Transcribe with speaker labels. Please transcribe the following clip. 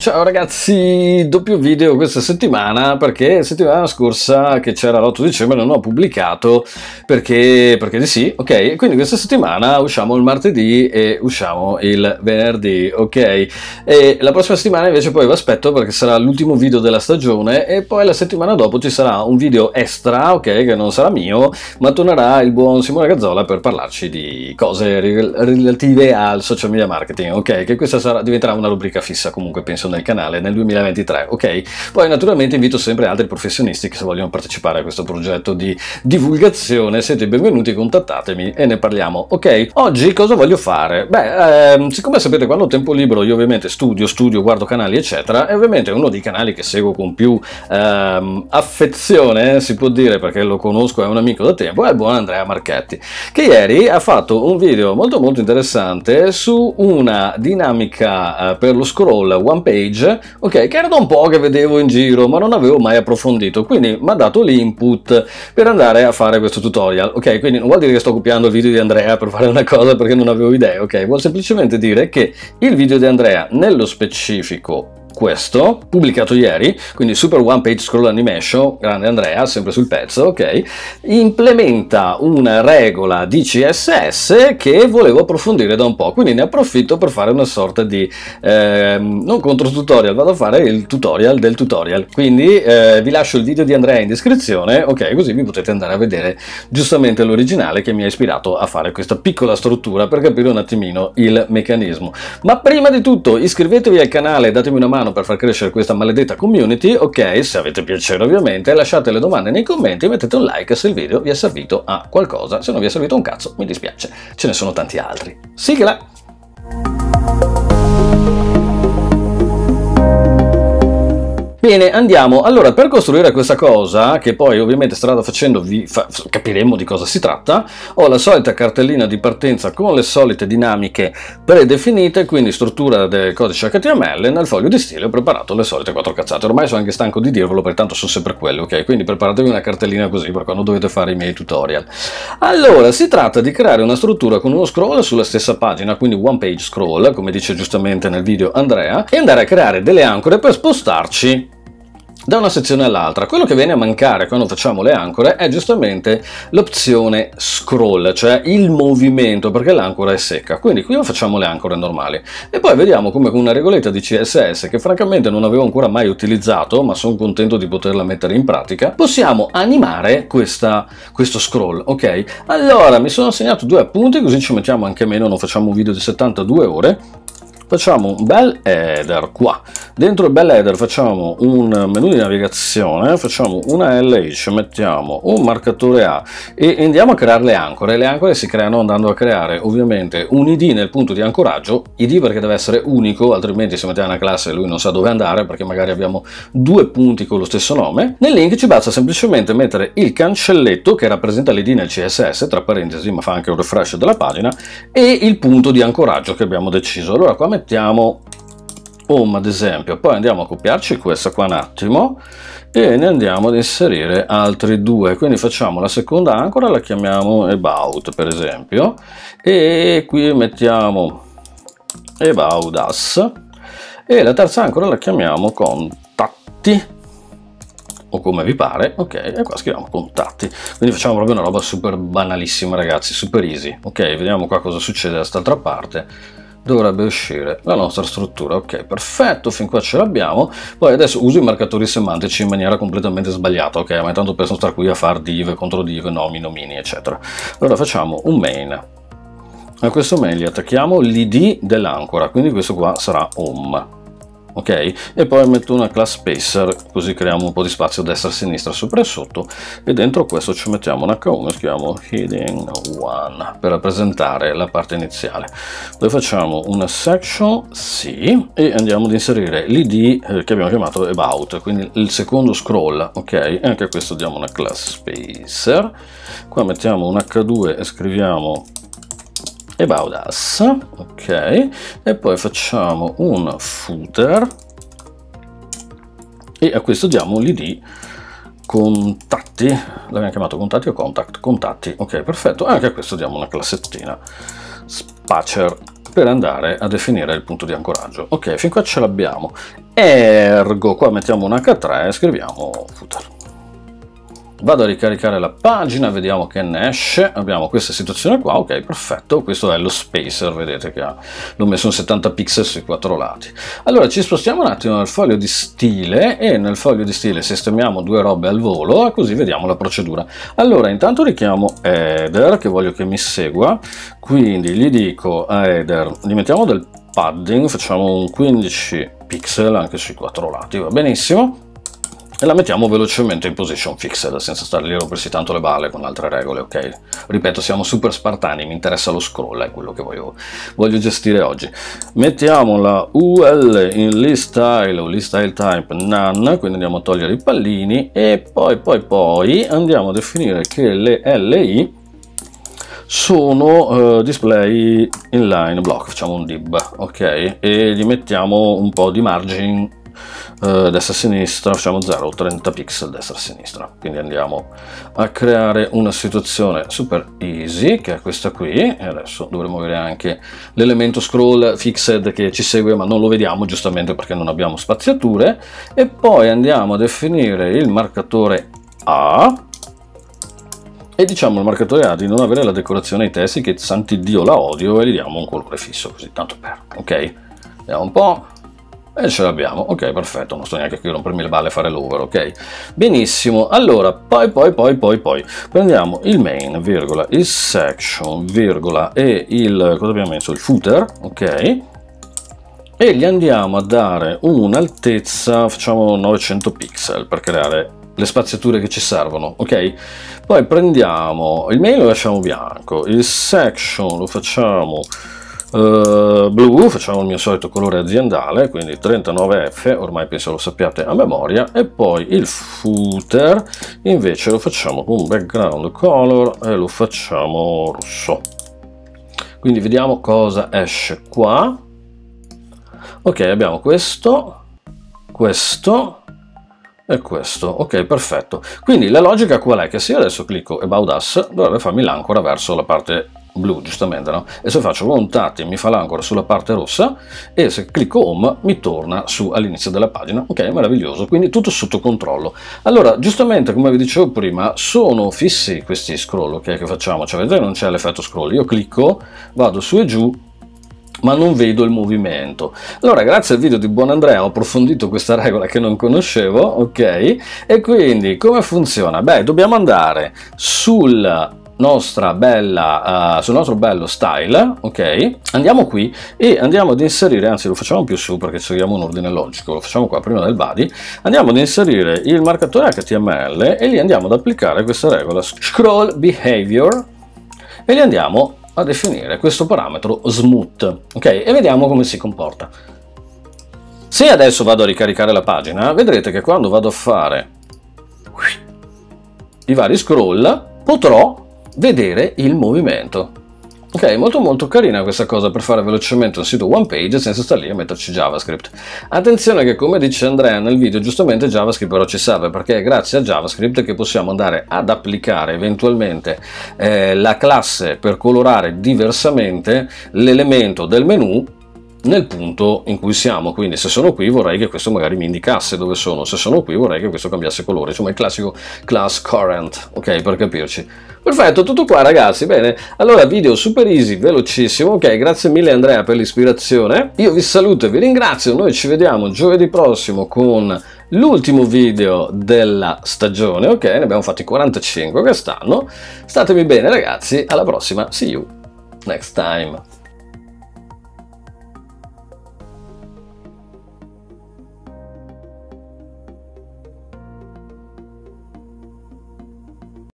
Speaker 1: Ciao ragazzi, doppio video questa settimana perché settimana scorsa che c'era l'8 dicembre non ho pubblicato perché di sì, ok? Quindi questa settimana usciamo il martedì e usciamo il venerdì, ok? E la prossima settimana invece poi vi aspetto perché sarà l'ultimo video della stagione e poi la settimana dopo ci sarà un video extra, ok? Che non sarà mio, ma tornerà il buon Simone Gazzola per parlarci di cose relative al social media marketing, ok? Che questa diventerà una rubrica fissa comunque penso nel canale nel 2023, ok? Poi naturalmente invito sempre altri professionisti che se vogliono partecipare a questo progetto di divulgazione siete benvenuti, contattatemi e ne parliamo, ok? Oggi cosa voglio fare? Beh, siccome sapete quando ho tempo libero io ovviamente studio, guardo canali eccetera e ovviamente uno dei canali che seguo con più affezione, si può dire perché lo conosco, è un amico da tempo, è il buon Andrea Marchetti, che ieri ha fatto un video molto interessante su una dinamica per lo scroll one page, ok, che era da un po' che vedevo in giro ma non avevo mai approfondito, quindi mi ha dato l'input per andare a fare questo tutorial, ok? Quindi non vuol dire che sto copiando il video di Andrea per fare una cosa perché non avevo idee, ok? Vuol semplicemente dire che il video di Andrea nello specifico questo, pubblicato ieri, quindi Super One Page Scroll Animation, grande Andrea, sempre sul pezzo, ok, implementa una regola di CSS che volevo approfondire da un po', quindi ne approfitto per fare una sorta di, non contro tutorial, vado a fare il tutorial del tutorial, quindi vi lascio il video di Andrea in descrizione, ok, così vi potete andare a vedere giustamente l'originale che mi ha ispirato a fare questa piccola struttura per capire un attimino il meccanismo. Ma prima di tutto iscrivetevi al canale, datemi una mano per far crescere questa maledetta community, ok? Se avete piacere ovviamente, lasciate le domande nei commenti e mettete un like se il video vi è servito a qualcosa, se non vi è servito un cazzo mi dispiace, ce ne sono tanti altri. Sigla! Bene, andiamo. Allora, per costruire questa cosa, che poi ovviamente strada facendo capiremo di cosa si tratta, ho la solita cartellina di partenza con le solite dinamiche predefinite, quindi struttura del codice HTML, nel foglio di stile ho preparato le solite 4 cazzate. Ormai sono anche stanco di dirvelo, perché tanto sono sempre quelle, ok? Quindi preparatevi una cartellina così per quando dovete fare i miei tutorial. Allora, si tratta di creare una struttura con uno scroll sulla stessa pagina, quindi one page scroll, come dice giustamente nel video Andrea, e andare a creare delle ancore per spostarci da una sezione all'altra. Quello che viene a mancare quando facciamo le ancore è giustamente l'opzione scroll, cioè il movimento, perché l'ancora è secca. Quindi qui facciamo le ancore normali e poi vediamo come con una regoletta di CSS che francamente non avevo ancora mai utilizzato, ma sono contento di poterla mettere in pratica, possiamo animare questo scroll, ok? Allora mi sono segnato 2 appunti, così ci mettiamo anche meno, non facciamo un video di 72 ore. Facciamo un bel header qua, dentro il bel header facciamo un menu di navigazione, facciamo una LH, mettiamo un marcatore A e andiamo a creare le ancore. Le ancore si creano andando a creare ovviamente un id nel punto di ancoraggio, id perché deve essere unico, altrimenti se mettiamo una classe lui non sa dove andare perché magari abbiamo 2 punti con lo stesso nome. Nel link ci basta semplicemente mettere il cancelletto che rappresenta l'id nel CSS, tra parentesi, ma fa anche un refresh della pagina, e il punto di ancoraggio che abbiamo deciso. Allora qua mettiamo home ad esempio, poi andiamo a copiarci questa qua un attimo e ne andiamo ad inserire altri 2, quindi facciamo la seconda ancora, la chiamiamo about per esempio, e qui mettiamo about us, e la terza ancora la chiamiamo contatti, o come vi pare, ok, e qua scriviamo contatti, quindi facciamo proprio una roba super banalissima ragazzi, super easy, ok, vediamo qua cosa succede da quest'altra parte. Dovrebbe uscire la nostra struttura, ok, perfetto, fin qua ce l'abbiamo. Poi adesso uso i marcatori semantici in maniera completamente sbagliata, ok, ma intanto per non stare qui a fare div, contro div, nomi, nomini, eccetera. Allora facciamo un main, a questo main gli attacchiamo l'id dell'ancora, quindi questo qua sarà home, ok, e poi metto una class spacer così creiamo un po' di spazio a destra, a sinistra, sopra e sotto, e dentro questo ci mettiamo un H1 e scriviamo heading 1 per rappresentare la parte iniziale. Poi facciamo una section sì e andiamo ad inserire l'id che abbiamo chiamato about, quindi il secondo scroll, ok, e anche a questo diamo una class spacer. Qua mettiamo un H2 e scriviamo about us, ok, e poi facciamo un footer e a questo diamo l'id contatti, l'abbiamo chiamato contatti o contact? Contatti, ok, perfetto, anche a questo diamo una classettina spacer per andare a definire il punto di ancoraggio. Ok, fin qua ce l'abbiamo. Ergo, qua mettiamo un H3 e scriviamo footer. Vado a ricaricare la pagina, vediamo che ne esce. Abbiamo questa situazione qua, ok, perfetto. Questo è lo spacer, vedete che l'ho messo in 70 pixel sui 4 lati. Allora ci spostiamo un attimo nel foglio di stile e nel foglio di stile sistemiamo due robe al volo, così vediamo la procedura. Allora intanto richiamo header, che voglio che mi segua, quindi gli dico a header, gli mettiamo del padding, facciamo un 15 pixel anche sui 4 lati, va benissimo. E la mettiamo velocemente in position fixed, senza stare lì a rompersi tanto le balle con altre regole, ok? Ripeto, siamo super spartani, mi interessa lo scroll, è quello che voglio gestire oggi. Mettiamo la UL in list style o list style type none, quindi andiamo a togliere i pallini e poi andiamo a definire che le LI sono display inline block, facciamo un div, ok? E gli mettiamo un po' di margin destra-sinistra, facciamo 0, 30 pixel destra-sinistra. Quindi andiamo a creare una situazione super easy, che è questa qui, e adesso dovremo avere anche l'elemento scroll fixed che ci segue, ma non lo vediamo giustamente perché non abbiamo spaziature. E poi andiamo a definire il marcatore A, e diciamo al marcatore A di non avere la decorazione ai testi, che santi Dio la odio, e gli diamo un colore fisso, così tanto per, ok? Vediamo un po'. E ce l'abbiamo, ok, perfetto, non sto neanche qui a rompermi le balle a fare l'over, ok? Benissimo, allora, poi prendiamo il main, virgola, il section, virgola, e il, cosa abbiamo messo? Il footer, ok? E gli andiamo a dare un'altezza, facciamo 900 pixel per creare le spaziature che ci servono, ok? Poi prendiamo, il main lo lasciamo bianco, il section lo facciamo blu, facciamo il mio solito colore aziendale, quindi 39F, ormai penso lo sappiate a memoria, e poi il footer invece lo facciamo con background color e lo facciamo rosso. Quindi vediamo cosa esce qua. Ok, abbiamo questo e questo, ok, perfetto. Quindi la logica qual è? Che se io adesso clicco About Us dovrebbe farmi l'ancora verso la parte blu, giustamente, no? E se faccio contatti mi fa l'ancora sulla parte rossa, e se clicco home mi torna su all'inizio della pagina. Ok, meraviglioso, quindi tutto sotto controllo. Allora, giustamente, come vi dicevo prima, sono fissi questi scroll, ok, che facciamo, cioè vedete non c'è l'effetto scroll, io clicco, vado su e giù, ma non vedo il movimento. Allora, grazie al video di Buon Andrea ho approfondito questa regola che non conoscevo, ok? E quindi come funziona? Beh, dobbiamo andare sul nostro bello style, ok? Andiamo qui e andiamo ad inserire, anzi lo facciamo più su perché seguiamo un ordine logico, lo facciamo qua prima del body, andiamo ad inserire il marcatore HTML e lì andiamo ad applicare questa regola scroll behavior e gli andiamo a definire questo parametro smooth, ok? E vediamo come si comporta. Se adesso vado a ricaricare la pagina, vedrete che quando vado a fare i vari scroll potrò vedere il movimento. Ok, molto carina questa cosa per fare velocemente un sito one page senza stare lì a metterci JavaScript. Attenzione che, come dice Andrea nel video, giustamente JavaScript però ci serve, perché è grazie a JavaScript che possiamo andare ad applicare eventualmente la classe per colorare diversamente l'elemento del menu nel punto in cui siamo. Quindi se sono qui vorrei che questo magari mi indicasse dove sono, se sono qui vorrei che questo cambiasse colore, insomma il classico class current, ok, per capirci. Perfetto, tutto qua ragazzi, bene, allora video super easy, velocissimo, ok, grazie mille Andrea per l'ispirazione, io vi saluto e vi ringrazio, noi ci vediamo giovedì prossimo con l'ultimo video della stagione, ok, ne abbiamo fatti 45 quest'anno, statemi bene ragazzi, alla prossima, see you next time.